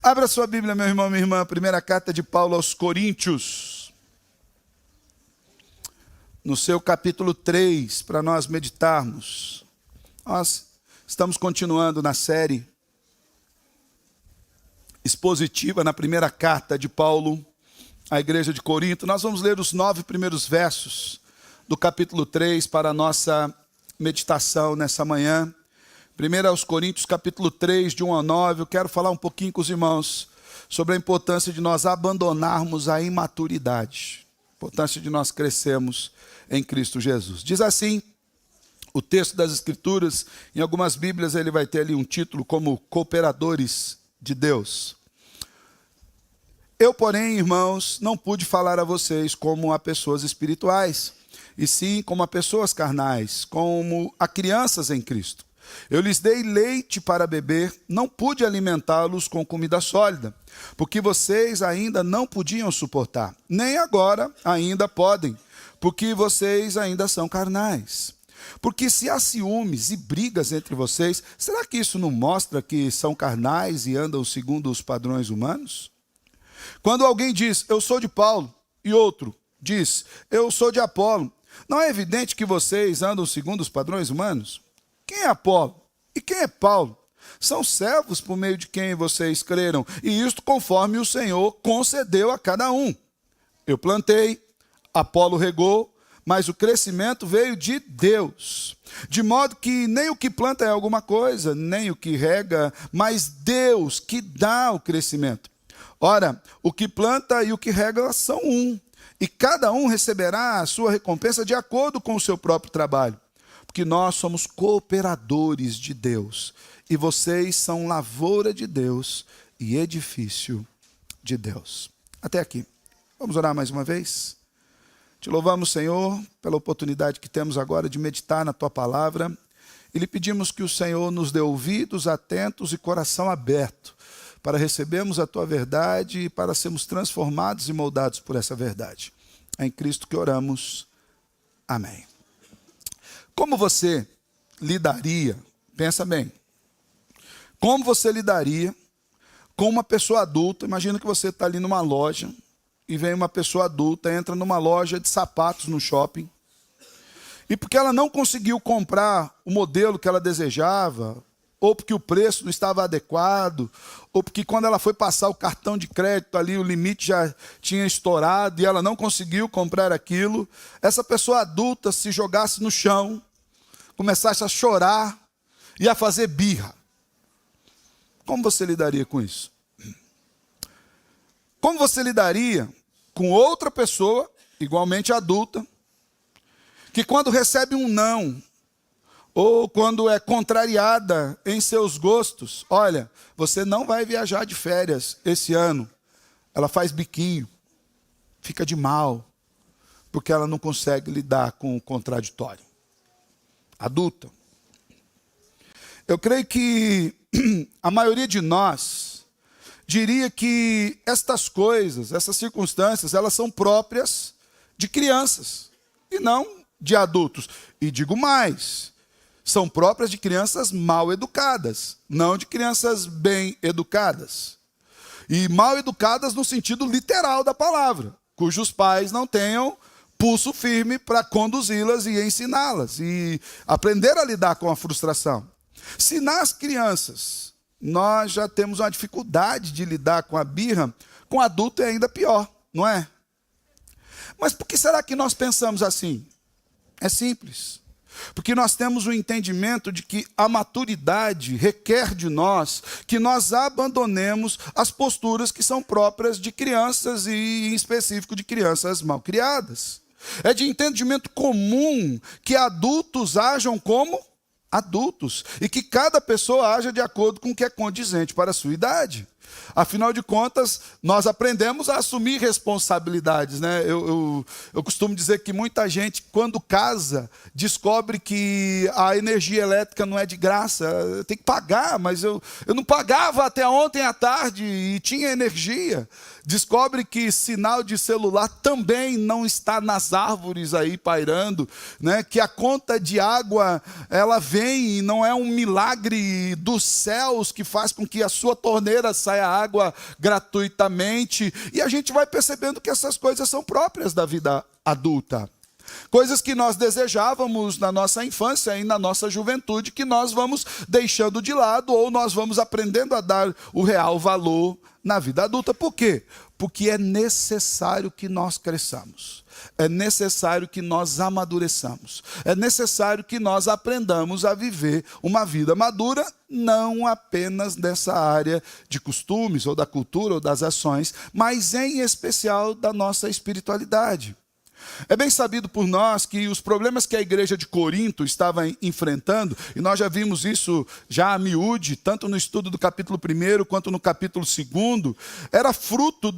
Abra sua Bíblia, meu irmão, minha irmã, primeira carta de Paulo aos Coríntios, no seu capítulo 3, para nós meditarmos. Nós estamos continuando na série expositiva, na primeira carta de Paulo à igreja de Corinto. Nós vamos ler os 9 primeiros versos do capítulo 3 para a nossa meditação nessa manhã. 1 aos Coríntios, capítulo 3, de 1 a 9, eu quero falar um pouquinho com os irmãos sobre a importância de nós abandonarmos a imaturidade, a importância de nós crescermos em Cristo Jesus. Diz assim o texto das Escrituras, em algumas Bíblias ele vai ter ali um título como Cooperadores de Deus. Eu, porém, irmãos, não pude falar a vocês como a pessoas espirituais, e sim como a pessoas carnais, como a crianças em Cristo. Eu lhes dei leite para beber, não pude alimentá-los com comida sólida, porque vocês ainda não podiam suportar, nem agora ainda podem, porque vocês ainda são carnais. Porque se há ciúmes e brigas entre vocês, será que isso não mostra que são carnais e andam segundo os padrões humanos? Quando alguém diz, eu sou de Paulo, e outro diz, eu sou de Apolo, não é evidente que vocês andam segundo os padrões humanos? Quem é Apolo? E quem é Paulo? São servos por meio de quem vocês creram, e isto conforme o Senhor concedeu a cada um. Eu plantei, Apolo regou, mas o crescimento veio de Deus. De modo que nem o que planta é alguma coisa, nem o que rega, mas Deus que dá o crescimento. Ora, o que planta e o que rega são um, e cada um receberá a sua recompensa de acordo com o seu próprio trabalho. Porque nós somos cooperadores de Deus, e vocês são lavoura de Deus e edifício de Deus. Até aqui. Vamos orar mais uma vez? Te louvamos, Senhor, pela oportunidade que temos agora de meditar na Tua palavra, e lhe pedimos que o Senhor nos dê ouvidos atentos e coração aberto, para recebermos a Tua verdade e para sermos transformados e moldados por essa verdade. É em Cristo que oramos. Amém. Como você lidaria, pensa bem, como você lidaria com uma pessoa adulta? Imagina que você está ali numa loja e vem uma pessoa adulta, entra numa loja de sapatos no shopping, e porque ela não conseguiu comprar o modelo que ela desejava, ou porque o preço não estava adequado, ou porque quando ela foi passar o cartão de crédito ali, o limite já tinha estourado e ela não conseguiu comprar aquilo, essa pessoa adulta se jogasse no chão, começasse a chorar e a fazer birra. Como você lidaria com isso? Como você lidaria com outra pessoa, igualmente adulta, que quando recebe um não, ou quando é contrariada em seus gostos, olha, você não vai viajar de férias esse ano, ela faz biquinho, fica de mal, porque ela não consegue lidar com o contraditório. Adulta. Eu creio que a maioria de nós diria que estas coisas, essas circunstâncias, elas são próprias de crianças e não de adultos. E digo mais, são próprias de crianças mal educadas, não de crianças bem educadas. E mal educadas no sentido literal da palavra, cujos pais não tenham pulso firme para conduzi-las e ensiná-las e aprender a lidar com a frustração. Se nas crianças nós já temos uma dificuldade de lidar com a birra, com adulto é ainda pior, não é? Mas por que será que nós pensamos assim? É simples. Porque nós temos o entendimento de que a maturidade requer de nós que nós abandonemos as posturas que são próprias de crianças e, em específico, de crianças mal criadas. É de entendimento comum que adultos ajam como adultos e que cada pessoa haja de acordo com o que é condizente para a sua idade. Afinal de contas, nós aprendemos a assumir responsabilidades, né? Eu costumo dizer que muita gente, quando casa, descobre que a energia elétrica não é de graça, tem que pagar, mas eu não pagava até ontem à tarde e tinha energia. Descobre que sinal de celular também não está nas árvores aí pairando, né? Que a conta de água, ela vem e não é um milagre dos céus que faz com que a sua torneira saia a água gratuitamente. E a gente vai percebendo que essas coisas são próprias da vida adulta. Coisas que nós desejávamos na nossa infância e na nossa juventude, que nós vamos deixando de lado ou nós vamos aprendendo a dar o real valor na vida adulta. Por quê? Porque é necessário que nós cresçamos. É necessário que nós amadureçamos. É necessário que nós aprendamos a viver uma vida madura, não apenas nessa área de costumes ou da cultura ou das ações, mas em especial da nossa espiritualidade. É bem sabido por nós que os problemas que a igreja de Corinto estava enfrentando, e nós já vimos isso já a miúde, tanto no estudo do capítulo 1 quanto no capítulo 2, era fruto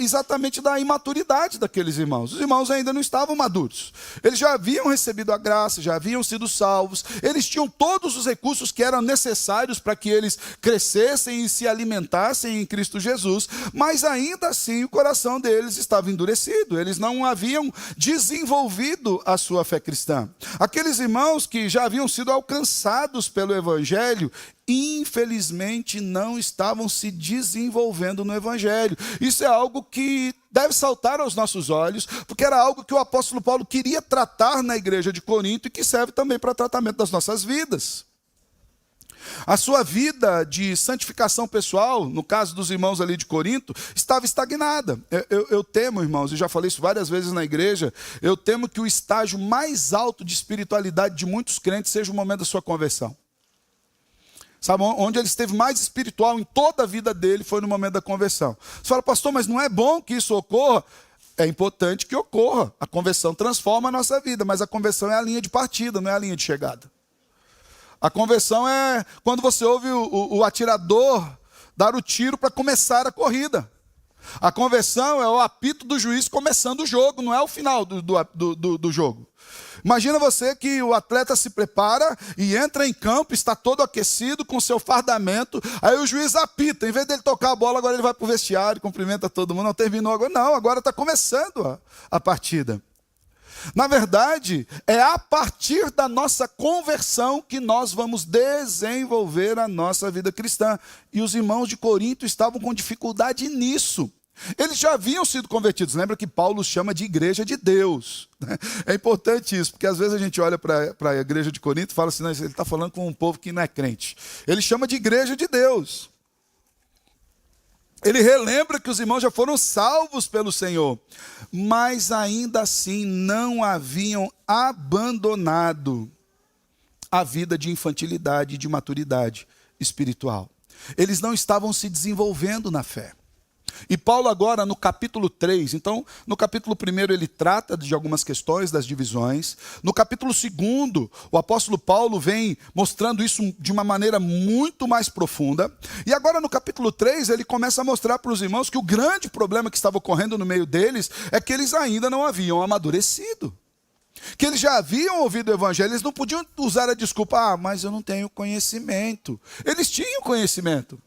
exatamente da imaturidade daqueles irmãos. Os irmãos ainda não estavam maduros. Eles já haviam recebido a graça, já haviam sido salvos, eles tinham todos os recursos que eram necessários para que eles crescessem e se alimentassem em Cristo Jesus, mas ainda assim o coração deles estava endurecido, eles não haviam desenvolvido a sua fé cristã. Aqueles irmãos que já haviam sido alcançados pelo Evangelho, infelizmente não estavam se desenvolvendo no Evangelho. Isso é algo que deve saltar aos nossos olhos, porque era algo que o apóstolo Paulo queria tratar na igreja de Corinto e que serve também para tratamento das nossas vidas. A sua vida de santificação pessoal, no caso dos irmãos ali de Corinto, estava estagnada. Eu temo, irmãos, e já falei isso várias vezes na igreja, eu temo que o estágio mais alto de espiritualidade de muitos crentes seja o momento da sua conversão. Sabe, onde ele esteve mais espiritual em toda a vida dele foi no momento da conversão. Você fala, pastor, mas não é bom que isso ocorra? É importante que ocorra. A conversão transforma a nossa vida, mas a conversão é a linha de partida, não é a linha de chegada. A conversão é quando você ouve o atirador dar o tiro para começar a corrida. A conversão é o apito do juiz começando o jogo, não é o final do jogo. Imagina você que o atleta se prepara e entra em campo, está todo aquecido com seu fardamento, aí o juiz apita, em vez dele tocar a bola, agora ele vai para o vestiário, cumprimenta todo mundo, não terminou agora, não, agora está começando a partida. Na verdade, é a partir da nossa conversão que nós vamos desenvolver a nossa vida cristã. E os irmãos de Corinto estavam com dificuldade nisso. Eles já haviam sido convertidos. Lembra que Paulo chama de igreja de Deus. É importante isso, porque às vezes a gente olha para a igreja de Corinto e fala assim, não, ele está falando com um povo que não é crente. Ele chama de igreja de Deus. Ele relembra que os irmãos já foram salvos pelo Senhor, mas ainda assim não haviam abandonado a vida de infantilidade e de maturidade espiritual. Eles não estavam se desenvolvendo na fé. E Paulo agora no capítulo 3, então no capítulo 1 ele trata de algumas questões das divisões. No capítulo 2, o apóstolo Paulo vem mostrando isso de uma maneira muito mais profunda. E agora no capítulo 3 ele começa a mostrar para os irmãos que o grande problema que estava ocorrendo no meio deles é que eles ainda não haviam amadurecido. Que eles já haviam ouvido o evangelho, eles não podiam usar a desculpa, mas eu não tenho conhecimento. Eles tinham conhecimento.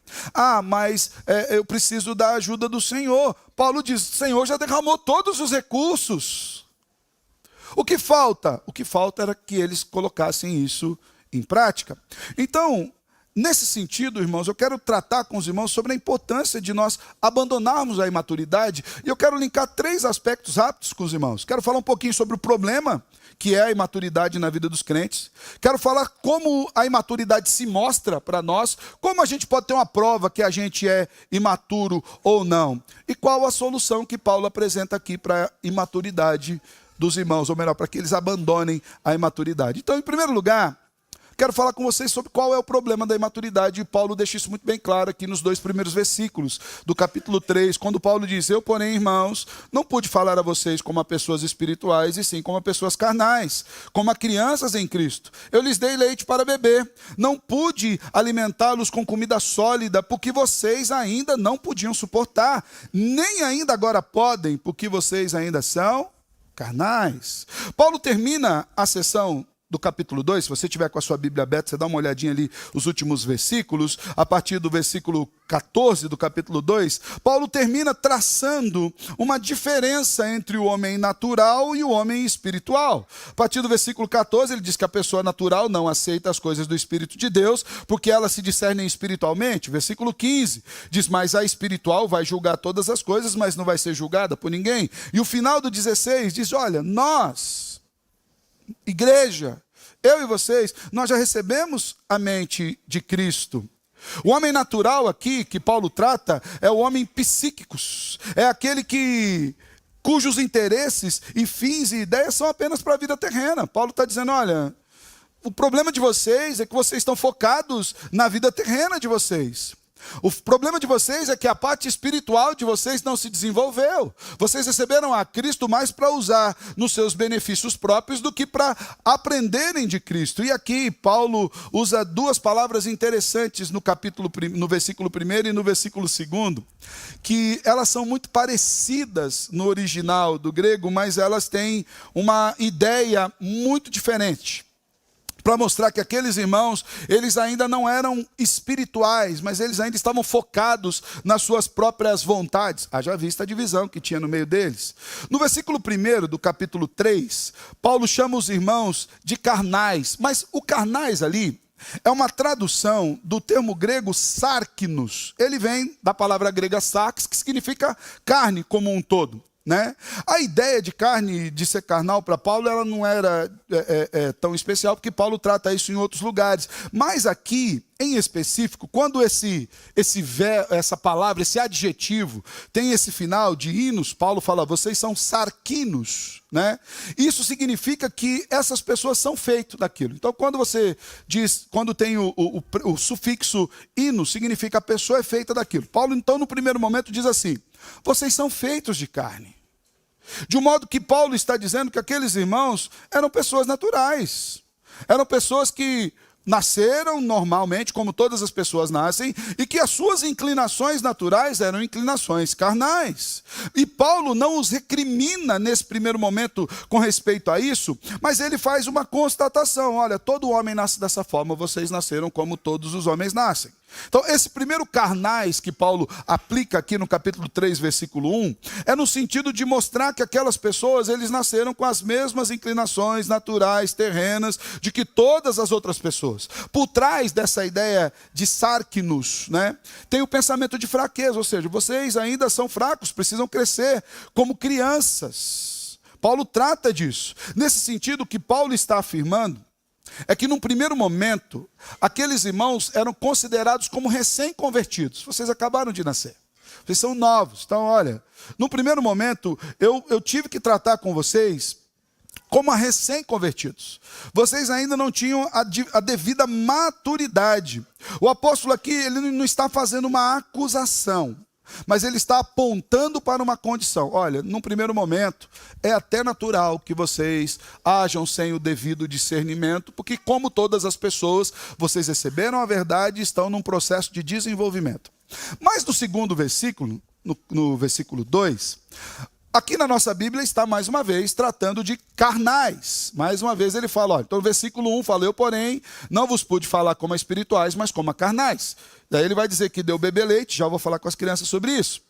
Mas eu preciso da ajuda do Senhor. Paulo diz, o Senhor já derramou todos os recursos. O que falta? O que falta era que eles colocassem isso em prática. Então, nesse sentido, irmãos, eu quero tratar com os irmãos sobre a importância de nós abandonarmos a imaturidade. E eu quero linkar 3 aspectos rápidos com os irmãos. Quero falar um pouquinho sobre o problema que é a imaturidade na vida dos crentes. Quero falar como a imaturidade se mostra para nós, como a gente pode ter uma prova que a gente é imaturo ou não. E qual a solução que Paulo apresenta aqui para a imaturidade dos irmãos, ou melhor, para que eles abandonem a imaturidade. Então, em primeiro lugar, quero falar com vocês sobre qual é o problema da imaturidade, e Paulo deixa isso muito bem claro aqui nos 2 primeiros versículos do capítulo 3, quando Paulo diz, eu, porém, irmãos, não pude falar a vocês como a pessoas espirituais, e sim como a pessoas carnais, como a crianças em Cristo. Eu lhes dei leite para beber, não pude alimentá-los com comida sólida, porque vocês ainda não podiam suportar, nem ainda agora podem, porque vocês ainda são carnais. Paulo termina a sessão do capítulo 2, se você tiver com a sua Bíblia aberta, você dá uma olhadinha ali, os últimos versículos, a partir do versículo 14 do capítulo 2, Paulo termina traçando uma diferença entre o homem natural e o homem espiritual. A partir do versículo 14, ele diz que a pessoa natural não aceita as coisas do Espírito de Deus, porque elas se discernem espiritualmente. Versículo 15 diz, mas a espiritual vai julgar todas as coisas, mas não vai ser julgada por ninguém. E o final do 16 diz, olha, nós, igreja, eu e vocês, nós já recebemos a mente de Cristo. O homem natural aqui, que Paulo trata, é o homem psíquicos. É aquele cujos interesses e fins e ideias são apenas para a vida terrena. Paulo está dizendo, olha, o problema de vocês é que vocês estão focados na vida terrena de vocês. O problema de vocês é que a parte espiritual de vocês não se desenvolveu. Vocês receberam a Cristo mais para usar nos seus benefícios próprios do que para aprenderem de Cristo. E aqui Paulo usa duas palavras interessantes no versículo 1 e no versículo 2, que elas são muito parecidas no original do grego, mas elas têm uma ideia muito diferente. Para mostrar que aqueles irmãos, eles ainda não eram espirituais, mas eles ainda estavam focados nas suas próprias vontades. Haja vista a divisão que tinha no meio deles. No versículo 1 do capítulo 3, Paulo chama os irmãos de carnais, mas o carnais ali é uma tradução do termo grego sarkinos. Ele vem da palavra grega sarx, que significa carne como um todo. Né? A ideia de carne, de ser carnal para Paulo, ela não era tão especial, porque Paulo trata isso em outros lugares. Mas aqui, em específico, quando essa palavra, esse adjetivo, tem esse final de inos, Paulo fala, vocês são sarquinos. Né? Isso significa que essas pessoas são feitas daquilo. Então, quando você diz, quando tem o sufixo ino, significa a pessoa é feita daquilo. Paulo, então, no primeiro momento, diz assim, vocês são feitos de carne. De um modo que Paulo está dizendo que aqueles irmãos eram pessoas naturais. Eram pessoas que nasceram normalmente, como todas as pessoas nascem, e que as suas inclinações naturais eram inclinações carnais. E Paulo não os recrimina nesse primeiro momento com respeito a isso, mas ele faz uma constatação. Olha, todo homem nasce dessa forma, vocês nasceram como todos os homens nascem. Então, esse primeiro carnais que Paulo aplica aqui no capítulo 3, versículo 1, é no sentido de mostrar que aquelas pessoas, eles nasceram com as mesmas inclinações naturais, terrenas, de que todas as outras pessoas. Por trás dessa ideia de sarkinos, né, tem o pensamento de fraqueza, ou seja, vocês ainda são fracos, precisam crescer como crianças. Paulo trata disso. Nesse sentido, o que Paulo está afirmando é que num primeiro momento, aqueles irmãos eram considerados como recém-convertidos. Vocês acabaram de nascer. Vocês são novos. Então, olha, num primeiro momento, eu tive que tratar com vocês como recém-convertidos. Vocês ainda não tinham a devida maturidade. O apóstolo aqui, ele não está fazendo uma acusação, mas ele está apontando para uma condição. Olha, num primeiro momento, é até natural que vocês ajam sem o devido discernimento, porque como todas as pessoas, vocês receberam a verdade e estão num processo de desenvolvimento. Mas no segundo versículo, no versículo 2, aqui na nossa Bíblia está mais uma vez tratando de carnais. Mais uma vez ele fala, olha, então no versículo 1 fala, eu porém não vos pude falar como a espirituais, mas como a carnais. Daí ele vai dizer que deu beber leite, já vou falar com as crianças sobre isso.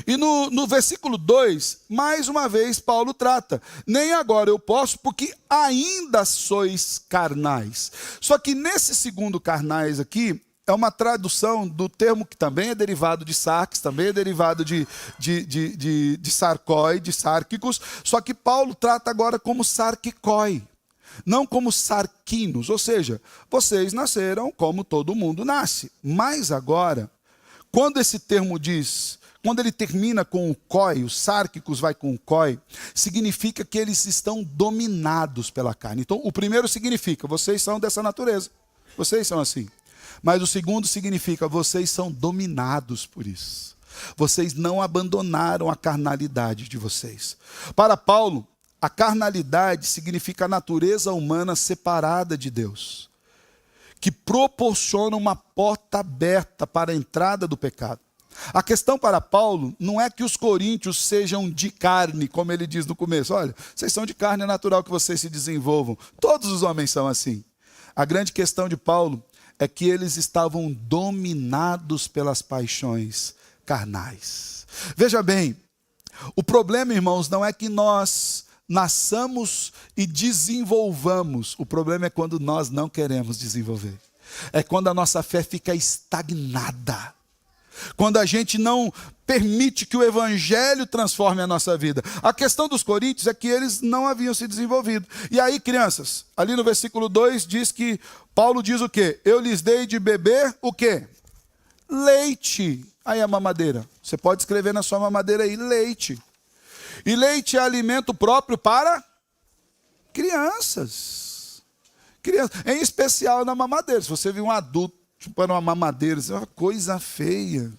E no versículo 2, mais uma vez Paulo trata, nem agora eu posso, porque ainda sois carnais. Só que nesse segundo carnais aqui, é uma tradução do termo que também é derivado de sarx, também é derivado de sarcói, de sárquicos, só que Paulo trata agora como sarquicói, não como sarquinos, ou seja, vocês nasceram como todo mundo nasce. Mas agora, quando esse termo diz, quando ele termina com o coi, os sárquicos vai com o coi, significa que eles estão dominados pela carne. Então, o primeiro significa, vocês são dessa natureza, vocês são assim. Mas o segundo significa, vocês são dominados por isso. Vocês não abandonaram a carnalidade de vocês. Para Paulo, a carnalidade significa a natureza humana separada de Deus, que proporciona uma porta aberta para a entrada do pecado. A questão para Paulo não é que os coríntios sejam de carne, como ele diz no começo. Olha, vocês são de carne, é natural que vocês se desenvolvam. Todos os homens são assim. A grande questão de Paulo é que eles estavam dominados pelas paixões carnais. Veja bem, o problema, irmãos, não é que nós nasçamos e desenvolvamos. O problema é quando nós não queremos desenvolver. É quando a nossa fé fica estagnada. Quando a gente não permite que o evangelho transforme a nossa vida. A questão dos coríntios é que eles não haviam se desenvolvido. E aí, crianças, ali no versículo 2 diz que Paulo diz o quê? Eu lhes dei de beber o quê? Leite. Aí a mamadeira. Você pode escrever na sua mamadeira aí, leite. E leite é alimento próprio para crianças. Em especial na mamadeira. Se você viu um adulto chupando uma mamadeira, isso é uma coisa feia,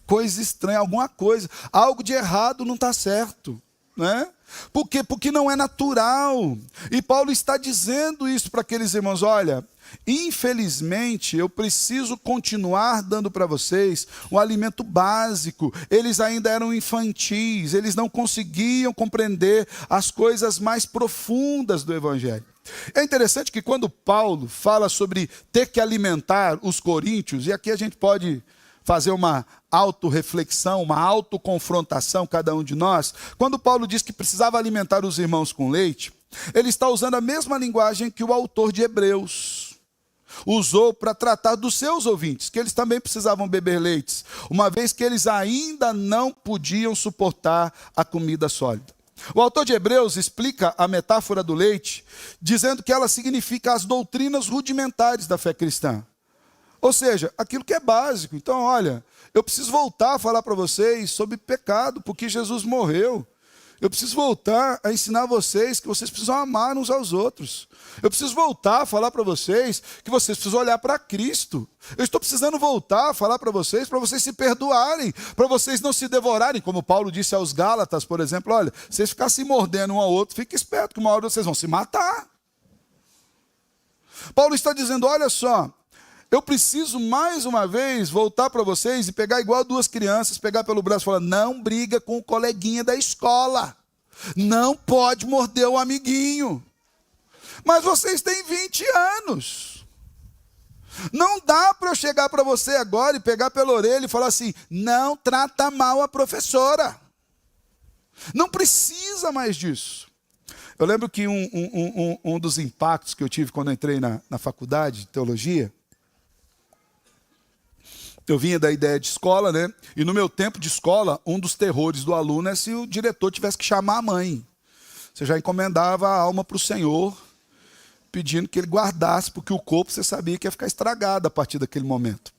coisa estranha, alguma coisa, algo de errado não está certo, né? Por quê? Porque não é natural. E Paulo está dizendo isso para aqueles irmãos: olha, infelizmente eu preciso continuar dando para vocês um alimento básico. Eles ainda eram infantis, eles não conseguiam compreender as coisas mais profundas do evangelho. É interessante que quando Paulo fala sobre ter que alimentar os coríntios, e aqui a gente pode fazer uma autorreflexão, uma autoconfrontação, cada um de nós, quando Paulo diz que precisava alimentar os irmãos com leite, ele está usando a mesma linguagem que o autor de Hebreus usou para tratar dos seus ouvintes, que eles também precisavam beber leites, uma vez que eles ainda não podiam suportar a comida sólida. O autor de Hebreus explica a metáfora do leite, dizendo que ela significa as doutrinas rudimentares da fé cristã. Ou seja, aquilo que é básico. Então, olha, eu preciso voltar a falar para vocês sobre pecado, porque Jesus morreu. Eu preciso voltar a ensinar vocês que vocês precisam amar uns aos outros. Eu preciso voltar a falar para vocês que vocês precisam olhar para Cristo. Eu estou precisando voltar a falar para vocês se perdoarem, para vocês não se devorarem, como Paulo disse aos Gálatas, por exemplo: olha, vocês ficarem se mordendo um ao outro, fique esperto que uma hora vocês vão se matar. Paulo está dizendo: olha só, eu preciso mais uma vez voltar para vocês e pegar igual duas crianças, pegar pelo braço e falar: não briga com o coleguinha da escola. Não pode morder o amiguinho. Mas vocês têm 20 anos. Não dá para eu chegar para você agora e pegar pela orelha e falar assim: não trata mal a professora. Não precisa mais disso. Eu lembro que um dos impactos que eu tive quando eu entrei na faculdade de teologia, eu vinha da ideia de escola, né? E no meu tempo de escola, um dos terrores do aluno é se o diretor tivesse que chamar a mãe. Você já encomendava a alma para o Senhor, pedindo que ele guardasse, porque o corpo você sabia que ia ficar estragado a partir daquele momento.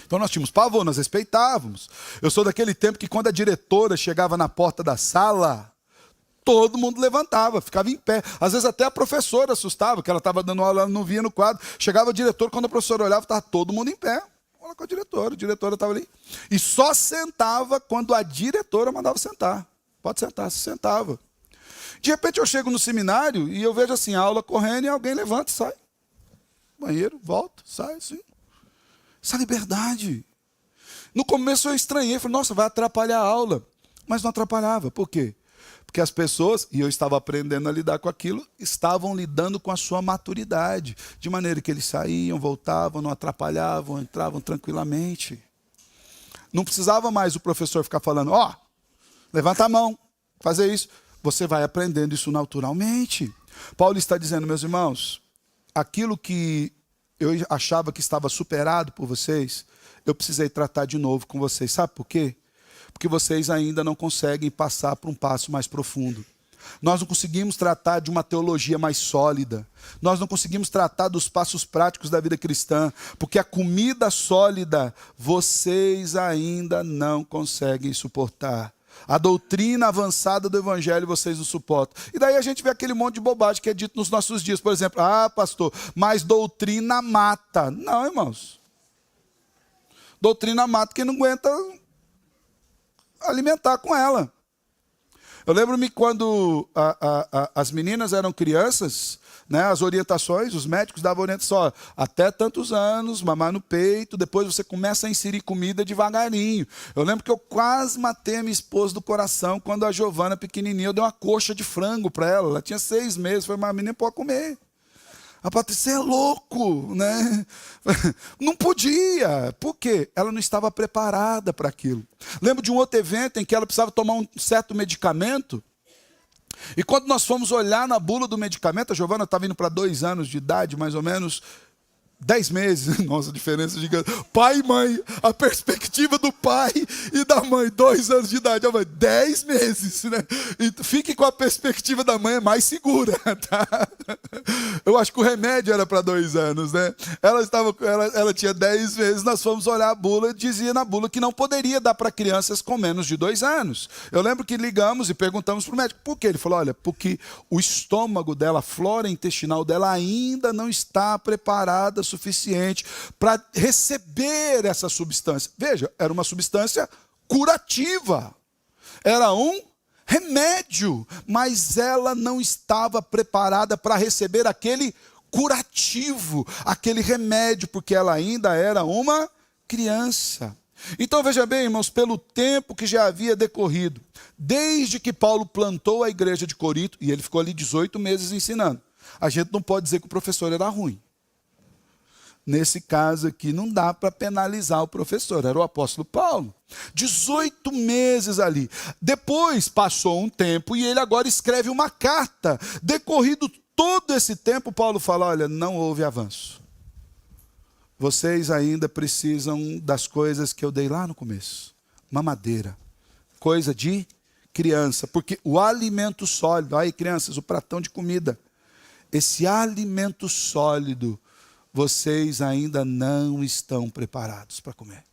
Então nós tínhamos pavor, nós respeitávamos. Eu sou daquele tempo que quando a diretora chegava na porta da sala, todo mundo levantava, ficava em pé. Às vezes até a professora assustava, que ela estava dando aula, ela não via no quadro. Chegava o diretor, quando a professora olhava, estava todo mundo em pé. Olha com a diretora estava ali. E só sentava quando a diretora mandava sentar. Pode sentar, se sentava. De repente eu chego no seminário e eu vejo assim, a aula correndo e alguém levanta e sai. Banheiro, volta, sai assim. Essa liberdade. No começo eu estranhei, falei: nossa, vai atrapalhar a aula. Mas não atrapalhava. Por quê? Porque as pessoas, e eu estava aprendendo a lidar com aquilo, estavam lidando com a sua maturidade. De maneira que eles saíam, voltavam, não atrapalhavam, entravam tranquilamente. Não precisava mais o professor ficar falando: ó, levanta a mão, fazer isso. Você vai aprendendo isso naturalmente. Paulo está dizendo: meus irmãos, aquilo que eu achava que estava superado por vocês, eu precisei tratar de novo com vocês. Sabe por quê? Porque vocês ainda não conseguem passar para um passo mais profundo. Nós não conseguimos tratar de uma teologia mais sólida. Nós não conseguimos tratar dos passos práticos da vida cristã, porque a comida sólida vocês ainda não conseguem suportar. A doutrina avançada do evangelho vocês não suportam. E daí a gente vê aquele monte de bobagem que é dito nos nossos dias. Por exemplo: ah, pastor, mas doutrina mata. Não, irmãos. Doutrina mata quem não aguenta alimentar com ela. Eu lembro-me quando as meninas eram crianças, né, as orientações, os médicos davam orientação, ó, até tantos anos, mamar no peito, depois você começa a inserir comida devagarinho. Eu lembro que eu quase matei a minha esposa do coração quando a Giovana, pequenininha, eu dei uma coxa de frango para ela. Ela tinha 6 meses, foi uma menina, pode comer. A Patrícia é louco, né? Não podia. Por quê? Ela não estava preparada para aquilo. Lembro de um outro evento em que ela precisava tomar um certo medicamento. E quando nós fomos olhar na bula do medicamento, a Giovana estava indo para 2 anos de idade, mais ou menos, 10 meses, nossa, diferença gigante. Pai e mãe, a perspectiva do pai e da mãe, 2 anos de idade, a mãe, 10 meses, né? E fique com a perspectiva da mãe, é mais segura, tá? Eu acho que o remédio era para 2 anos, né? Ela tinha 10 meses, nós fomos olhar a bula e dizia na bula que não poderia dar para crianças com menos de 2 anos. Eu lembro que ligamos e perguntamos para o médico, por quê? Ele falou, olha, porque o estômago dela, a flora intestinal dela ainda não está preparada suficiente para receber essa substância. Veja, era uma substância curativa. Era um remédio, mas ela não estava preparada para receber aquele curativo, aquele remédio, porque ela ainda era uma criança. Então veja bem, irmãos, pelo tempo que já havia decorrido, desde que Paulo plantou a igreja de Corinto, e ele ficou ali 18 meses ensinando, a gente não pode dizer que o professor era ruim. Nesse caso aqui, não dá para penalizar o professor, era o apóstolo Paulo. 18 meses ali. Depois passou um tempo e ele agora escreve uma carta. Decorrido todo esse tempo, Paulo fala, olha, não houve avanço. Vocês ainda precisam das coisas que eu dei lá no começo. Mamadeira, coisa de criança. Porque o alimento sólido, aí crianças, o pratão de comida, esse alimento sólido, vocês ainda não estão preparados para comer.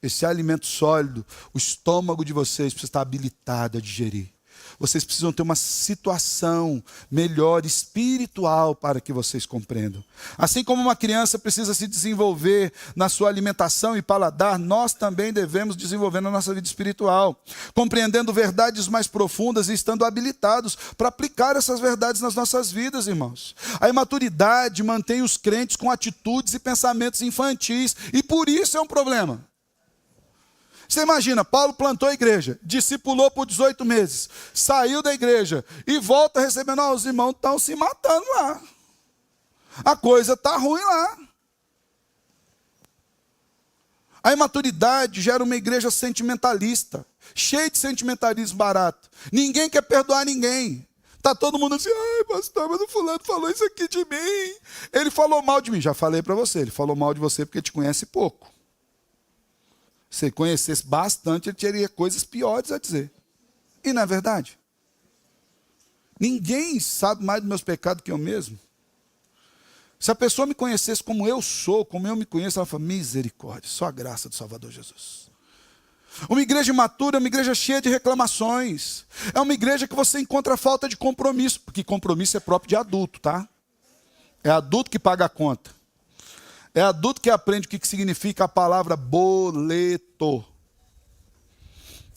Esse alimento sólido, o estômago de vocês precisa estar habilitado a digerir. Vocês precisam ter uma situação melhor espiritual para que vocês compreendam. Assim como uma criança precisa se desenvolver na sua alimentação e paladar, nós também devemos desenvolver na nossa vida espiritual, compreendendo verdades mais profundas e estando habilitados para aplicar essas verdades nas nossas vidas, irmãos. A imaturidade mantém os crentes com atitudes e pensamentos infantis, e por isso é um problema. Você imagina, Paulo plantou a igreja, discipulou por 18 meses, saiu da igreja e volta recebendo, os irmãos estão se matando lá. A coisa está ruim lá. A imaturidade gera uma igreja sentimentalista, cheia de sentimentalismo barato. Ninguém quer perdoar ninguém. Está todo mundo assim, ai pastor, mas o fulano falou isso aqui de mim. Ele falou mal de mim, já falei para você, ele falou mal de você porque te conhece pouco. Se ele conhecesse bastante, ele teria coisas piores a dizer. E não é verdade? Ninguém sabe mais dos meus pecados que eu mesmo. Se a pessoa me conhecesse como eu sou, como eu me conheço, ela fala, misericórdia, só a graça do Salvador Jesus. Uma igreja imatura é uma igreja cheia de reclamações. É uma igreja que você encontra falta de compromisso, porque compromisso é próprio de adulto, tá? É adulto que paga a conta. É adulto que aprende o que significa a palavra boleto.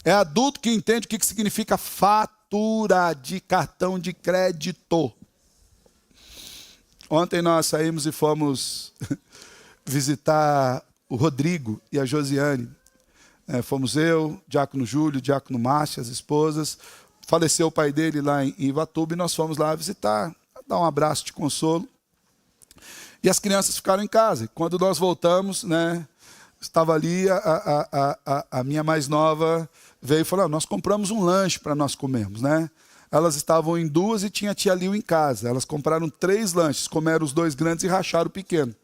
É adulto que entende o que significa fatura de cartão de crédito. Ontem nós saímos e fomos visitar o Rodrigo e a Josiane. Fomos eu, Diácono Júlio, Diácono Márcia, as esposas. Faleceu o pai dele lá em Ivatuba e nós fomos lá visitar, dar um abraço de consolo. E as crianças ficaram em casa. Quando nós voltamos, né, estava ali, a minha mais nova veio e falou, nós compramos um lanche para nós comermos, né? Elas estavam em 2 e tinha a tia Lil em casa. Elas compraram 3 lanches, comeram os 2 grandes e racharam o pequeno.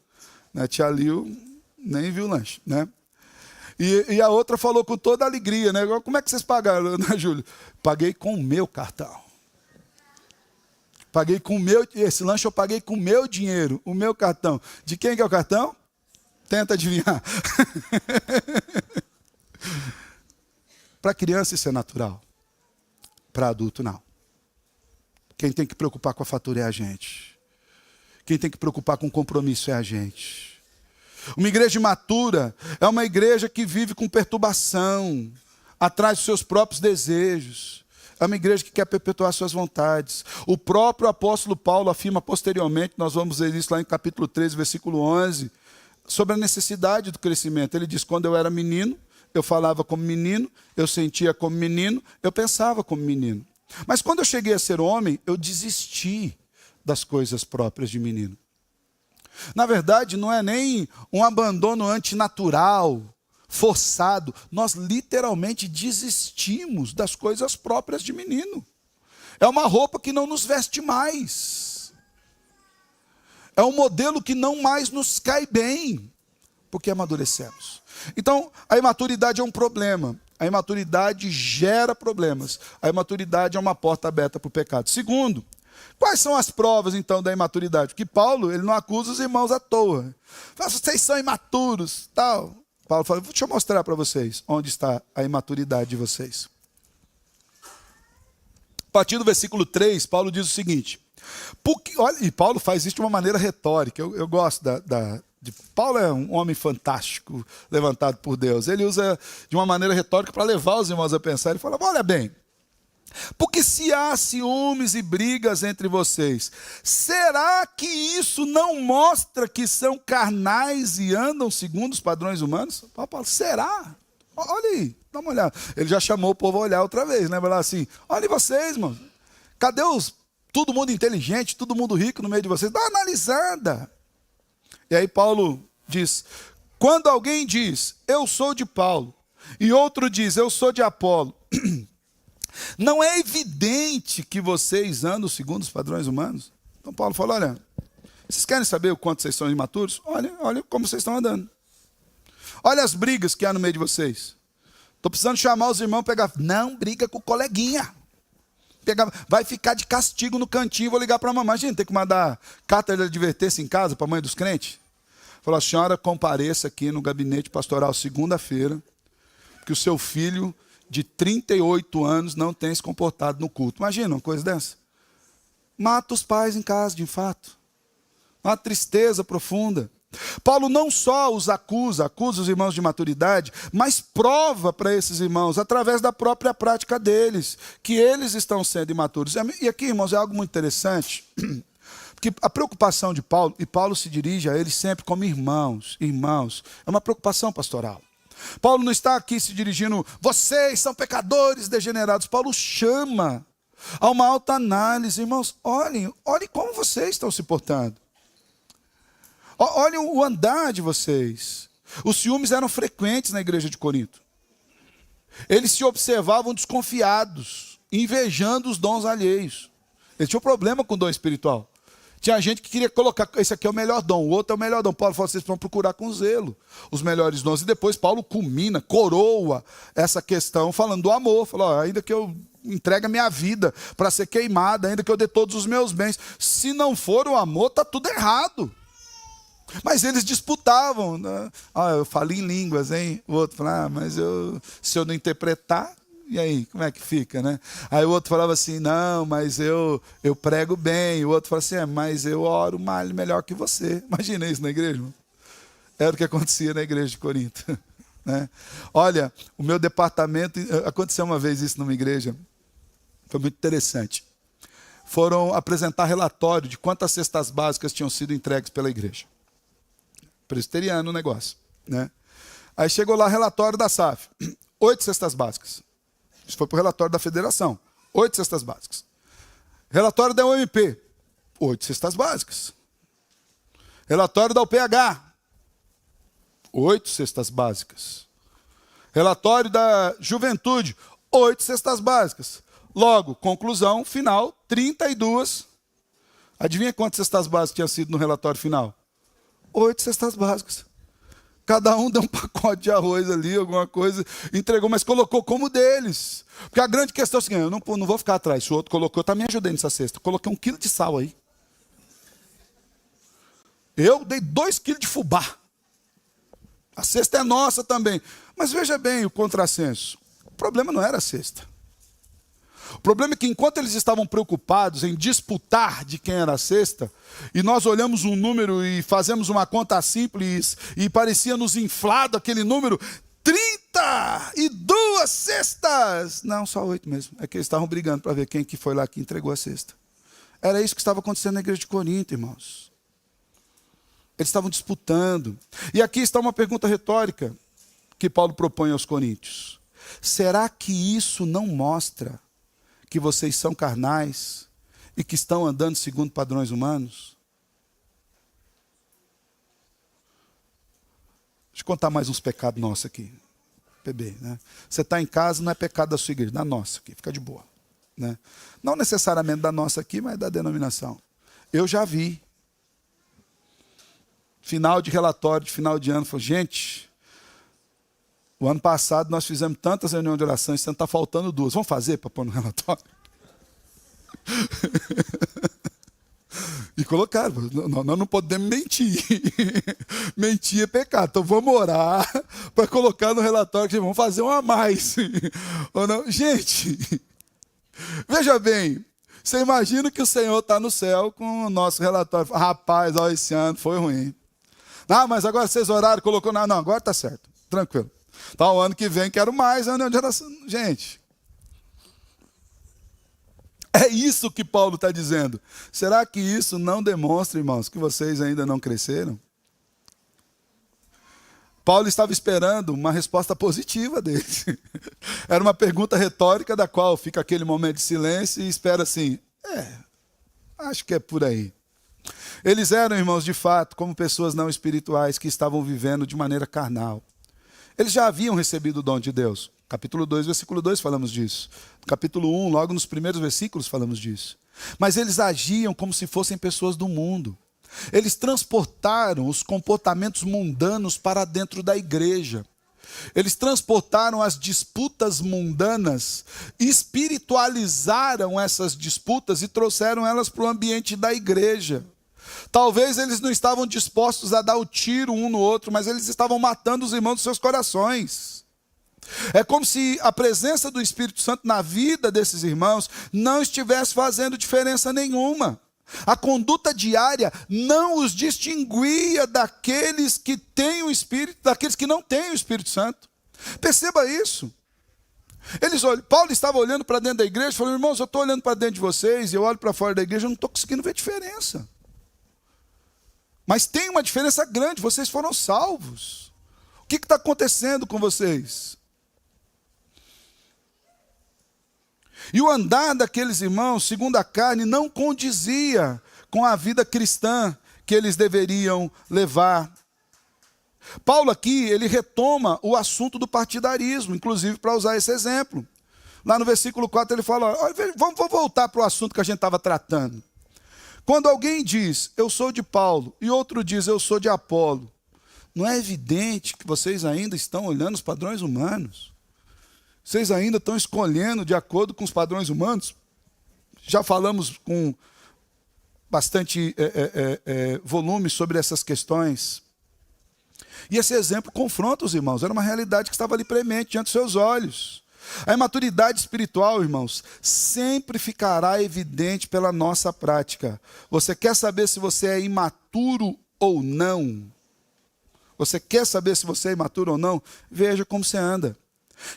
Né? Tia Lil nem viu o lanche, né? E a outra falou com toda a alegria, né? Como é que vocês pagaram, né, Júlio? Paguei com o meu cartão. Paguei com o meu, esse lanche eu paguei com o meu dinheiro, o meu cartão. De quem que é o cartão? Tenta adivinhar. Para criança isso é natural. Para adulto não. Quem tem que preocupar com a fatura é a gente. Quem tem que preocupar com o compromisso é a gente. Uma igreja imatura é uma igreja que vive com perturbação, atrás dos seus próprios desejos. É uma igreja que quer perpetuar suas vontades. O próprio apóstolo Paulo afirma posteriormente, nós vamos ver isso lá em capítulo 13, versículo 11, sobre a necessidade do crescimento. Ele diz, quando eu era menino, eu falava como menino, eu sentia como menino, eu pensava como menino. Mas quando eu cheguei a ser homem, eu desisti das coisas próprias de menino. Na verdade, não é nem um abandono antinatural, forçado. Nós literalmente desistimos das coisas próprias de menino. É uma roupa que não nos veste mais. É um modelo que não mais nos cai bem, porque amadurecemos. Então, a imaturidade é um problema. A imaturidade gera problemas. A imaturidade é uma porta aberta para o pecado. Segundo, quais são as provas, então, da imaturidade? Porque Paulo, ele não acusa os irmãos à toa. Fala, vocês são imaturos, tal. Paulo fala, deixa eu mostrar para vocês onde está a imaturidade de vocês. A partir do versículo 3, Paulo diz o seguinte. Olha, e Paulo faz isso de uma maneira retórica. Eu gosto Paulo é um homem fantástico, levantado por Deus. Ele usa de uma maneira retórica para levar os irmãos a pensar. Ele fala, olha bem, porque se há ciúmes e brigas entre vocês, será que isso não mostra que são carnais e andam segundo os padrões humanos? Paulo, será? Olha aí, dá uma olhada. Ele já chamou o povo a olhar outra vez, né? Vai lá assim, olha vocês, irmãos. Cadê todo mundo inteligente, todo mundo rico no meio de vocês? Dá uma analisada. E aí Paulo diz, quando alguém diz, eu sou de Paulo, e outro diz, eu sou de Apolo, não é evidente que vocês andam segundo os padrões humanos? Então Paulo fala, olha, vocês querem saber o quanto vocês são imaturos? Olha como vocês estão andando. Olha as brigas que há no meio de vocês. Estou precisando chamar os irmãos, pegar, não briga com o coleguinha. Vai ficar de castigo no cantinho, vou ligar para a mamãe. Imagina, tem que mandar carta de advertência em casa para a mãe dos crentes. Falou, a senhora compareça aqui no gabinete pastoral segunda-feira, que o seu filho de 38 anos não tem se comportado no culto. Imagina uma coisa dessa. Mata os pais em casa, de fato. Uma tristeza profunda. Paulo não só os acusa os irmãos de maturidade, mas prova para esses irmãos, através da própria prática deles, que eles estão sendo imaturos. E aqui, irmãos, é algo muito interessante, porque a preocupação de Paulo, e Paulo se dirige a eles sempre como irmãos, é uma preocupação pastoral. Paulo não está aqui se dirigindo, vocês são pecadores degenerados. Paulo chama a uma autoanálise. Irmãos, olhem como vocês estão se portando. Olhem o andar de vocês. Os ciúmes eram frequentes na igreja de Corinto. Eles se observavam desconfiados, invejando os dons alheios. Eles tinham problema com o dom espiritual. Tinha gente que queria colocar, esse aqui é o melhor dom, o outro é o melhor dom. Paulo falou, vocês vão procurar com zelo os melhores dons. E depois Paulo coroa essa questão falando do amor. Falou, ainda que eu entregue a minha vida para ser queimada, ainda que eu dê todos os meus bens. Se não for o amor, está tudo errado. Mas eles disputavam, né? Eu falo em línguas, hein? O outro falava, mas se eu não interpretar, e aí, como é que fica, né? Aí o outro falava assim, não, mas eu prego bem. O outro falava assim, mas eu oro melhor que você. Imagina isso na igreja, irmão. Era o que acontecia na igreja de Corinto. Né? Olha, o meu departamento, aconteceu uma vez isso numa igreja, foi muito interessante. Foram apresentar relatório de quantas cestas básicas tinham sido entregues pela igreja. Presbiteriano o negócio, né? Aí chegou lá relatório da SAF, 8 cestas básicas. Isso foi para o relatório da federação, 8 cestas básicas. Relatório da UMP, 8 cestas básicas. Relatório da UPH, 8 cestas básicas. Relatório da Juventude, 8 cestas básicas. Logo, conclusão final, 32. Adivinha quantas cestas básicas tinha sido no relatório final? 8 cestas básicas. Cada um deu um pacote de arroz ali, alguma coisa, entregou, mas colocou como deles. Porque a grande questão é o seguinte, eu não vou ficar atrás. Se o outro colocou, eu também ajudei nessa cesta. Coloquei 1 quilo de sal aí. Eu dei 2 quilos de fubá. A cesta é nossa também. Mas veja bem o contrassenso. O problema não era a cesta. O problema é que enquanto eles estavam preocupados em disputar de quem era a cesta, e nós olhamos um número e fazemos uma conta simples, e parecia nos inflado aquele número, 32 cestas cestas! Não, só 8 mesmo. É que eles estavam brigando para ver quem que foi lá que entregou a cesta. Era isso que estava acontecendo na igreja de Corinto, irmãos. Eles estavam disputando. E aqui está uma pergunta retórica que Paulo propõe aos coríntios. Será que isso não mostra que vocês são carnais e que estão andando segundo padrões humanos? Deixa eu contar mais uns pecados nossos aqui. PB, né? Você está em casa, não é pecado da sua igreja, da nossa aqui, fica de boa. Né? Não necessariamente da nossa aqui, mas da denominação. Eu já vi. Final de relatório, de final de ano, falei, gente, o ano passado nós fizemos tantas reuniões de oração, esse ano está faltando 2. Vamos fazer para pôr no relatório? E colocaram, nós não podemos mentir. Mentir é pecado. Então vamos orar para colocar no relatório que vamos fazer um a mais. Ou não? Gente, veja bem, você imagina que o Senhor está no céu com o nosso relatório. Rapaz, ó, esse ano foi ruim. Ah, mas agora vocês oraram, colocou. Não, agora está certo. Tranquilo. Então o ano que vem quero mais. Gente. É isso que Paulo está dizendo. Será que isso não demonstra, irmãos, que vocês ainda não cresceram? Paulo estava esperando uma resposta positiva deles. Era uma pergunta retórica da qual fica aquele momento de silêncio e espera assim, acho que é por aí. Eles eram, irmãos, de fato, como pessoas não espirituais que estavam vivendo de maneira carnal. Eles já haviam recebido o dom de Deus. Capítulo 2, versículo 2 falamos disso. Capítulo 1, logo nos primeiros versículos falamos disso. Mas eles agiam como se fossem pessoas do mundo. Eles transportaram os comportamentos mundanos para dentro da igreja. Eles transportaram as disputas mundanas, espiritualizaram essas disputas e trouxeram elas para o ambiente da igreja. Talvez eles não estavam dispostos a dar o tiro um no outro, mas eles estavam matando os irmãos dos seus corações. É como se a presença do Espírito Santo na vida desses irmãos não estivesse fazendo diferença nenhuma. A conduta diária não os distinguia daqueles que têm o Espírito, daqueles que não têm o Espírito Santo. Perceba isso. Paulo estava olhando para dentro da igreja, falando, irmãos, eu estou olhando para dentro de vocês, e eu olho para fora da igreja, eu não estou conseguindo ver diferença. Mas tem uma diferença grande, vocês foram salvos. O que está acontecendo com vocês? E o andar daqueles irmãos, segundo a carne, não condizia com a vida cristã que eles deveriam levar. Paulo aqui, ele retoma o assunto do partidarismo, inclusive para usar esse exemplo. Lá no versículo 4 ele fala, vamos voltar para o assunto que a gente estava tratando. Quando alguém diz, eu sou de Paulo, e outro diz, eu sou de Apolo, não é evidente que vocês ainda estão olhando os padrões humanos? Vocês ainda estão escolhendo de acordo com os padrões humanos? Já falamos com bastante volume sobre essas questões. E esse exemplo confronta os irmãos. Era uma realidade que estava ali premente diante dos seus olhos. A imaturidade espiritual, irmãos, sempre ficará evidente pela nossa prática. Você quer saber se você é imaturo ou não? Você quer saber se você é imaturo ou não? Veja como você anda.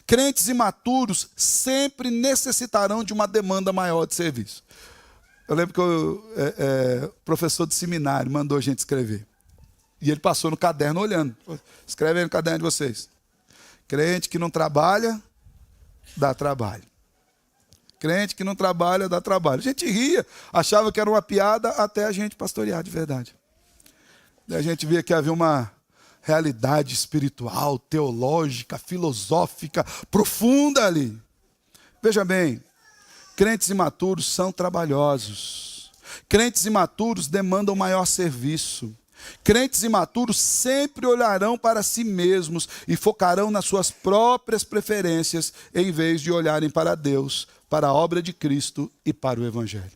Crentes imaturos sempre necessitarão de uma demanda maior de serviço. Eu lembro que o professor de seminário mandou a gente escrever. E ele passou no caderno olhando. Escreve aí no caderno de vocês. Crente que não trabalha, dá trabalho. Crente que não trabalha, dá trabalho. A gente ria, achava que era uma piada, até a gente pastorear de verdade. Daí a gente via que havia uma realidade espiritual, teológica, filosófica, profunda ali. Veja bem, crentes imaturos são trabalhosos. Crentes imaturos demandam maior serviço. Crentes imaturos sempre olharão para si mesmos e focarão nas suas próprias preferências, em vez de olharem para Deus, para a obra de Cristo e para o Evangelho.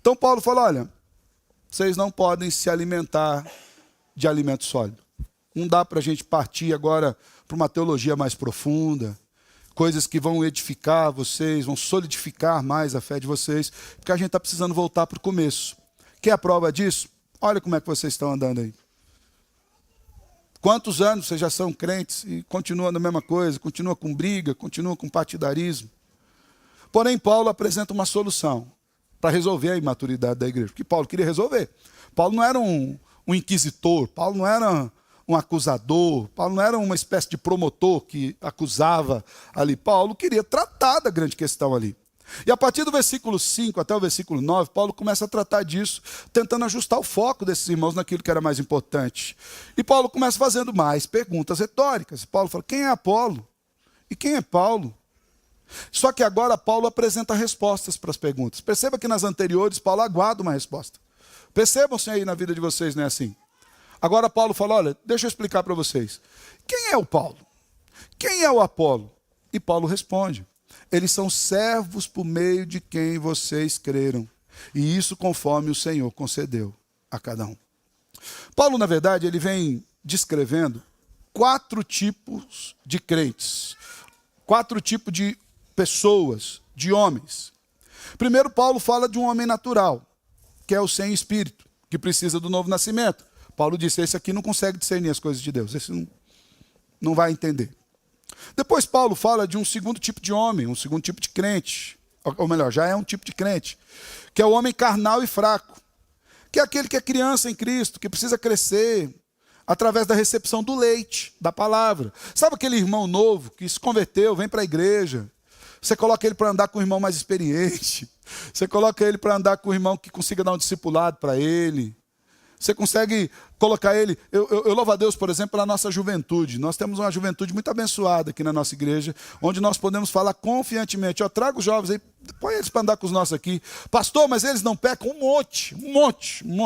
Então Paulo fala, olha, vocês não podem se alimentar de alimento sólido. Não dá para a gente partir agora para uma teologia mais profunda, coisas que vão edificar vocês, vão solidificar mais a fé de vocês, porque a gente está precisando voltar para o começo. Quer a prova disso? Olha como é que vocês estão andando aí. Quantos anos vocês já são crentes e continuam na mesma coisa, continua com briga, continua com partidarismo? Porém, Paulo apresenta uma solução para resolver a imaturidade da igreja, porque Paulo queria resolver. Paulo não era um inquisitor, Paulo não era um acusador, Paulo não era uma espécie de promotor que acusava ali. Paulo queria tratar da grande questão ali. E a partir do versículo 5 até o versículo 9, Paulo começa a tratar disso, tentando ajustar o foco desses irmãos naquilo que era mais importante. E Paulo começa fazendo mais perguntas retóricas. Paulo fala, quem é Apolo? E quem é Paulo? Só que agora Paulo apresenta respostas para as perguntas. Perceba que nas anteriores Paulo aguarda uma resposta. Percebam-se aí na vida de vocês, não é assim? Agora Paulo fala, olha, deixa eu explicar para vocês. Quem é o Paulo? Quem é o Apolo? E Paulo responde, eles são servos por meio de quem vocês creram. E isso conforme o Senhor concedeu a cada um. Paulo, na verdade, ele vem descrevendo 4 tipos de crentes. 4 tipos de pessoas, de homens. Primeiro, Paulo fala de um homem natural, que é o sem espírito, que precisa do novo nascimento. Paulo disse, esse aqui não consegue discernir as coisas de Deus, esse não vai entender. Depois Paulo fala de um segundo tipo de homem, um segundo tipo de crente, ou melhor, já é um tipo de crente, que é o homem carnal e fraco, que é aquele que é criança em Cristo, que precisa crescer através da recepção do leite, da palavra. Sabe aquele irmão novo que se converteu, vem para a igreja, você coloca ele para andar com o irmão mais experiente, você coloca ele para andar com o irmão que consiga dar um discipulado para ele, você consegue colocar ele... Eu louvo a Deus, por exemplo, pela nossa juventude. Nós temos uma juventude muito abençoada aqui na nossa igreja, onde nós podemos falar confiantemente. Eu trago os jovens aí, põe eles para andar com os nossos aqui. Pastor, mas eles não pecam? Um monte.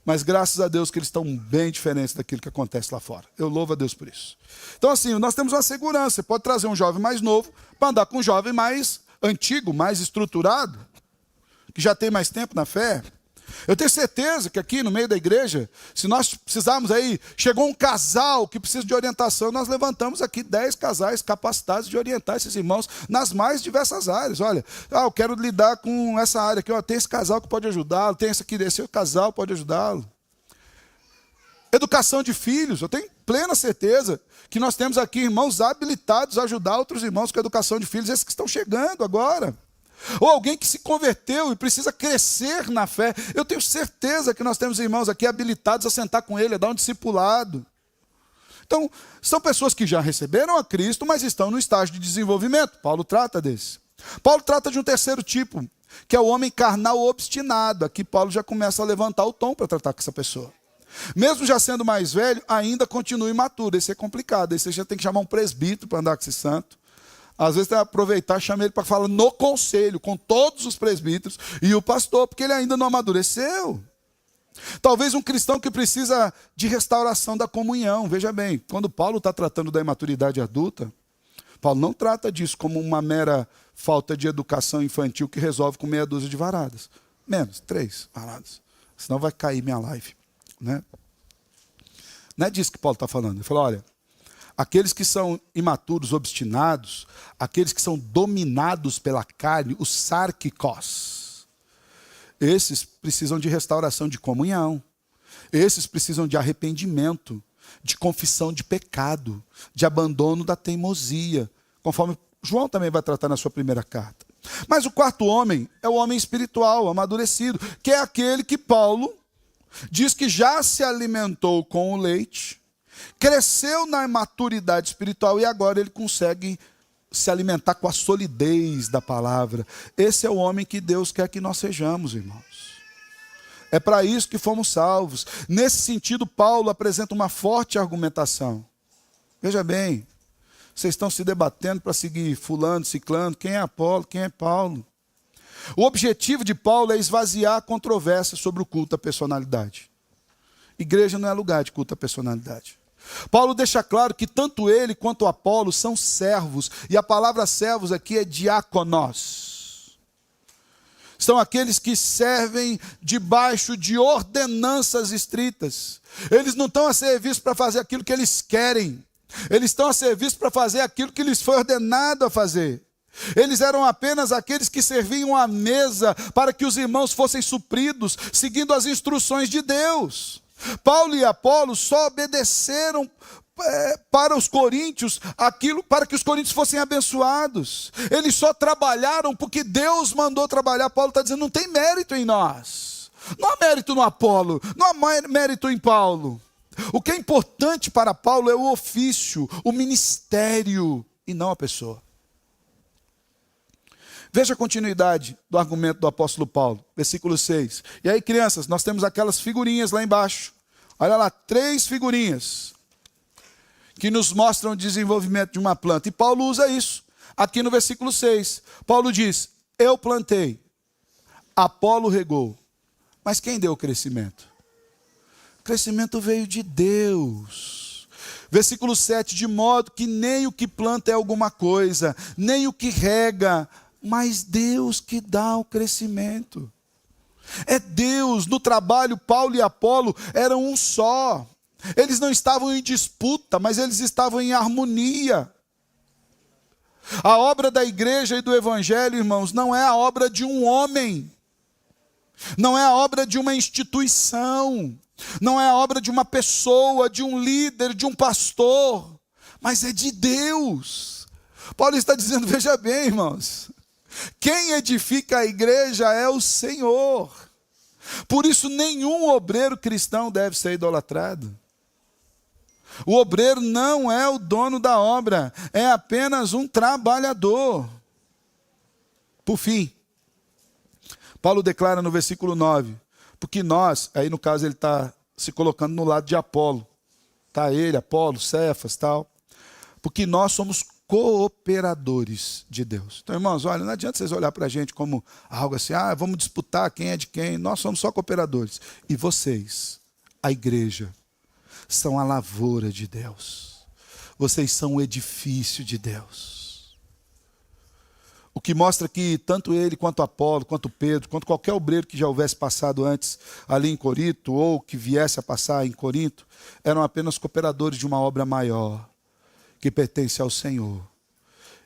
Mas graças a Deus que eles estão bem diferentes daquilo que acontece lá fora. Eu louvo a Deus por isso. Então assim, nós temos uma segurança. Você pode trazer um jovem mais novo para andar com um jovem mais antigo, mais estruturado, que já tem mais tempo na fé. Eu tenho certeza que aqui no meio da igreja, se nós precisarmos aí, chegou um casal que precisa de orientação, nós levantamos aqui 10 casais capacitados de orientar esses irmãos nas mais diversas áreas. Olha, eu quero lidar com essa área aqui, tem esse casal que pode ajudá-lo, tem esse casal que pode ajudá-lo. Educação de filhos, eu tenho plena certeza que nós temos aqui irmãos habilitados a ajudar outros irmãos com a educação de filhos, esses que estão chegando agora. Ou alguém que se converteu e precisa crescer na fé. Eu tenho certeza que nós temos irmãos aqui habilitados a sentar com ele, a dar um discipulado. Então, são pessoas que já receberam a Cristo, mas estão no estágio de desenvolvimento. Paulo trata desse. Paulo trata de um terceiro tipo, que é o homem carnal obstinado. Aqui Paulo já começa a levantar o tom para tratar com essa pessoa. Mesmo já sendo mais velho, ainda continua imaturo. Esse é complicado. Esse você já tem que chamar um presbítero para andar com esse santo. Às vezes tem que aproveitar e chamar ele para falar no conselho, com todos os presbíteros e o pastor, porque ele ainda não amadureceu. Talvez um cristão que precisa de restauração da comunhão. Veja bem, quando Paulo está tratando da imaturidade adulta, Paulo não trata disso como uma mera falta de educação infantil que resolve com meia dúzia de varadas. Menos, 3 varadas. Senão vai cair minha live. Né? Não é disso que Paulo está falando. Ele falou, olha, aqueles que são imaturos, obstinados, aqueles que são dominados pela carne, os sárquicos, esses precisam de restauração de comunhão, esses precisam de arrependimento, de confissão de pecado, de abandono da teimosia, conforme João também vai tratar na sua primeira carta. Mas o quarto homem é o homem espiritual, amadurecido, que é aquele que Paulo diz que já se alimentou com o leite, cresceu na maturidade espiritual e agora ele consegue se alimentar com a solidez da palavra. Esse é o homem que Deus quer que nós sejamos, irmãos. É para isso que fomos salvos. Nesse sentido, Paulo apresenta uma forte argumentação. Veja bem, vocês estão se debatendo para seguir fulano, ciclano, quem é Apolo, quem é Paulo. O objetivo de Paulo é esvaziar a controvérsia sobre o culto à personalidade. Igreja não é lugar de culto à personalidade. Paulo deixa claro que tanto ele quanto Apolo são servos, e a palavra servos aqui é diáconos. São aqueles que servem debaixo de ordenanças estritas. Eles não estão a serviço para fazer aquilo que eles querem. Eles estão a serviço para fazer aquilo que lhes foi ordenado a fazer. Eles eram apenas aqueles que serviam à mesa para que os irmãos fossem supridos, seguindo as instruções de Deus. Paulo e Apolo só obedeceram para os coríntios aquilo para que os coríntios fossem abençoados. Eles só trabalharam porque Deus mandou trabalhar. Paulo está dizendo, não tem mérito em nós. Não há mérito no Apolo, não há mérito em Paulo. O que é importante para Paulo é o ofício, o ministério e não a pessoa. Veja a continuidade do argumento do apóstolo Paulo, versículo 6. E aí, crianças, nós temos aquelas figurinhas lá embaixo. Olha lá, 3 figurinhas que nos mostram o desenvolvimento de uma planta. E Paulo usa isso aqui no versículo 6. Paulo diz, eu plantei, Apolo regou, mas quem deu o crescimento? O crescimento veio de Deus. Versículo 7, de modo que nem o que planta é alguma coisa, nem o que rega, mas Deus que dá o crescimento. É Deus. No trabalho, Paulo e Apolo eram um só. Eles não estavam em disputa, mas eles estavam em harmonia. A obra da igreja e do evangelho, irmãos, não é a obra de um homem. Não é a obra de uma instituição. Não é a obra de uma pessoa, de um líder, de um pastor. Mas é de Deus. Paulo está dizendo, veja bem, irmãos. Quem edifica a igreja é o Senhor. Por isso, nenhum obreiro cristão deve ser idolatrado. O obreiro não é o dono da obra, é apenas um trabalhador. Por fim, Paulo declara no versículo 9, porque nós, aí no caso ele está se colocando no lado de Apolo, está ele, Apolo, Cefas, tal, porque nós somos cooperadores de Deus. Então, irmãos, olha, não adianta vocês olhar para a gente como algo assim, vamos disputar quem é de quem, nós somos só cooperadores. E vocês, a igreja, são a lavoura de Deus. Vocês são o edifício de Deus. O que mostra que tanto ele, quanto Apolo, quanto Pedro, quanto qualquer obreiro que já houvesse passado antes ali em Corinto, ou que viesse a passar em Corinto, eram apenas cooperadores de uma obra maior, que pertence ao Senhor.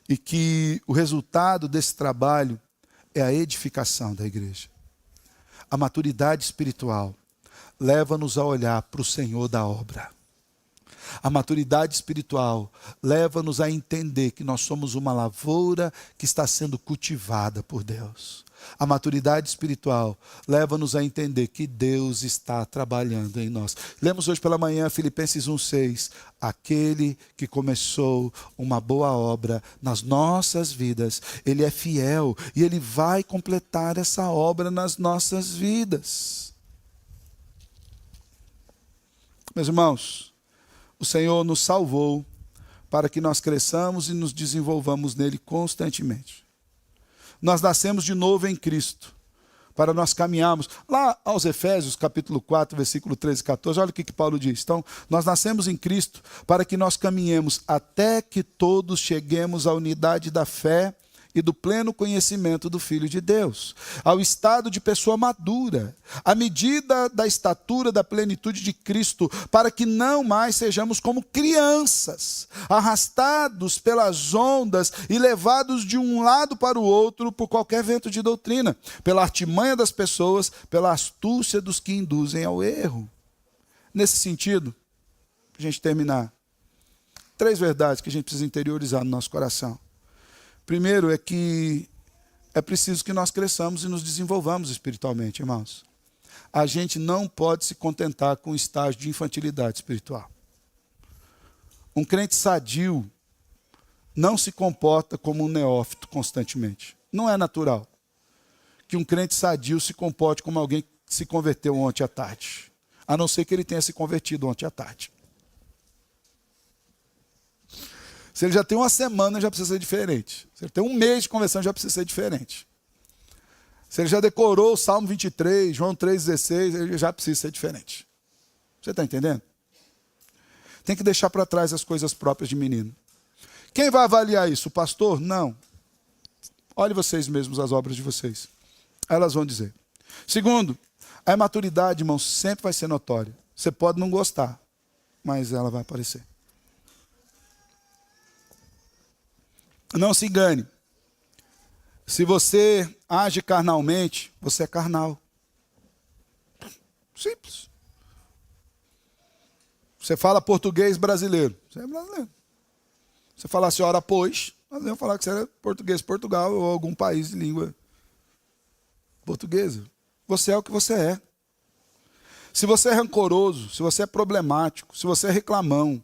E que o resultado desse trabalho é a edificação da igreja. A maturidade espiritual leva-nos a olhar para o Senhor da obra. A maturidade espiritual leva-nos a entender que nós somos uma lavoura que está sendo cultivada por Deus. A maturidade espiritual leva-nos a entender que Deus está trabalhando em nós. Lemos hoje pela manhã Filipenses 1,6. Aquele que começou uma boa obra nas nossas vidas, Ele é fiel e Ele vai completar essa obra nas nossas vidas. Meus irmãos, o Senhor nos salvou para que nós cresçamos e nos desenvolvamos nele constantemente. Nós nascemos de novo em Cristo, para nós caminharmos. Lá aos Efésios, capítulo 4, versículo 13 e 14, olha o que Paulo diz. Então, nós nascemos em Cristo para que nós caminhemos até que todos cheguemos à unidade da fé e do pleno conhecimento do Filho de Deus, ao estado de pessoa madura, à medida da estatura da plenitude de Cristo, para que não mais sejamos como crianças, arrastados pelas ondas e levados de um lado para o outro por qualquer vento de doutrina, pela artimanha das pessoas, pela astúcia dos que induzem ao erro. Nesse sentido, para a gente terminar, 3 verdades que a gente precisa interiorizar no nosso coração. Primeiro é que é preciso que nós cresçamos e nos desenvolvamos espiritualmente, irmãos. A gente não pode se contentar com o estágio de infantilidade espiritual. Um crente sadio não se comporta como um neófito constantemente. Não é natural que um crente sadio se comporte como alguém que se converteu ontem à tarde. A não ser que ele tenha se convertido ontem à tarde. Se ele já tem uma semana, já precisa ser diferente. Se ele tem um mês de conversão, já precisa ser diferente. Se ele já decorou o Salmo 23, João 3,16, ele já precisa ser diferente. Você está entendendo? Tem que deixar para trás as coisas próprias de menino. Quem vai avaliar isso? O pastor? Não. Olhe vocês mesmos as obras de vocês. Elas vão dizer. Segundo, a imaturidade, irmãos, sempre vai ser notória. Você pode não gostar, mas ela vai aparecer. Não se engane. Se você age carnalmente, você é carnal. Simples. Você fala português brasileiro. Você é brasileiro. Você falasse ora pois, nós iam falar que você era português Portugal ou algum país de língua portuguesa. Você é o que você é. Se você é rancoroso, se você é problemático, se você é reclamão,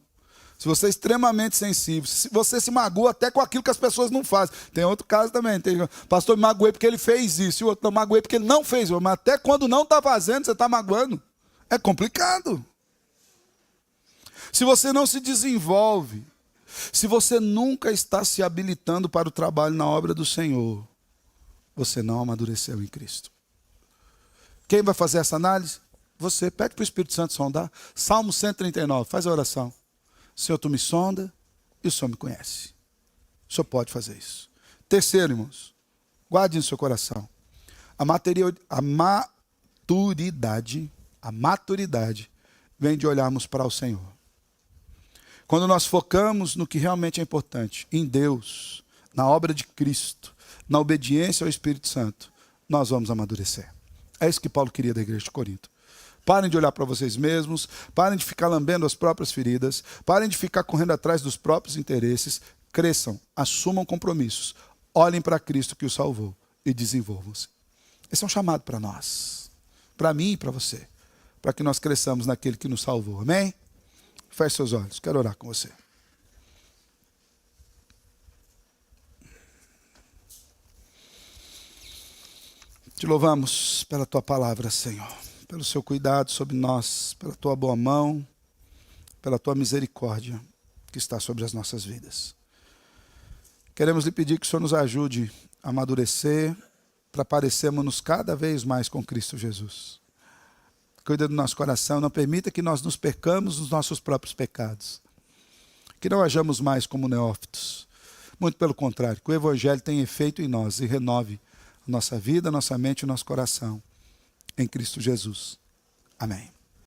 se você é extremamente sensível, se você se magoa até com aquilo que as pessoas não fazem. Tem outro caso também. Pastor, me magoei porque ele fez isso. E o outro, não, magoei porque ele não fez. Mas até quando não está fazendo, você está magoando. É complicado. Se você não se desenvolve, se você nunca está se habilitando para o trabalho na obra do Senhor, você não amadureceu em Cristo. Quem vai fazer essa análise? Você. Pede para o Espírito Santo sondar. Salmo 139, faz a oração. Senhor, tu me sonda e o Senhor me conhece. O Senhor pode fazer isso. Terceiro, irmãos, guarde no seu coração. A maturidade vem de olharmos para o Senhor. Quando nós focamos no que realmente é importante, em Deus, na obra de Cristo, na obediência ao Espírito Santo, nós vamos amadurecer. É isso que Paulo queria da igreja de Corinto. Parem de olhar para vocês mesmos, parem de ficar lambendo as próprias feridas, parem de ficar correndo atrás dos próprios interesses, cresçam, assumam compromissos, olhem para Cristo que o salvou e desenvolvam-se. Esse é um chamado para nós, para mim e para você, para que nós cresçamos naquele que nos salvou. Amém? Feche seus olhos, quero orar com você. Te louvamos pela tua palavra, Senhor, pelo seu cuidado sobre nós, pela tua boa mão, pela tua misericórdia que está sobre as nossas vidas. Queremos lhe pedir que o Senhor nos ajude a amadurecer para parecermos cada vez mais com Cristo Jesus. Cuida do nosso coração, não permita que nós nos percamos nos nossos próprios pecados. Que não hajamos mais como neófitos. Muito pelo contrário, que o Evangelho tenha efeito em nós e renove a nossa vida, a nossa mente e o nosso coração. Em Cristo Jesus. Amém.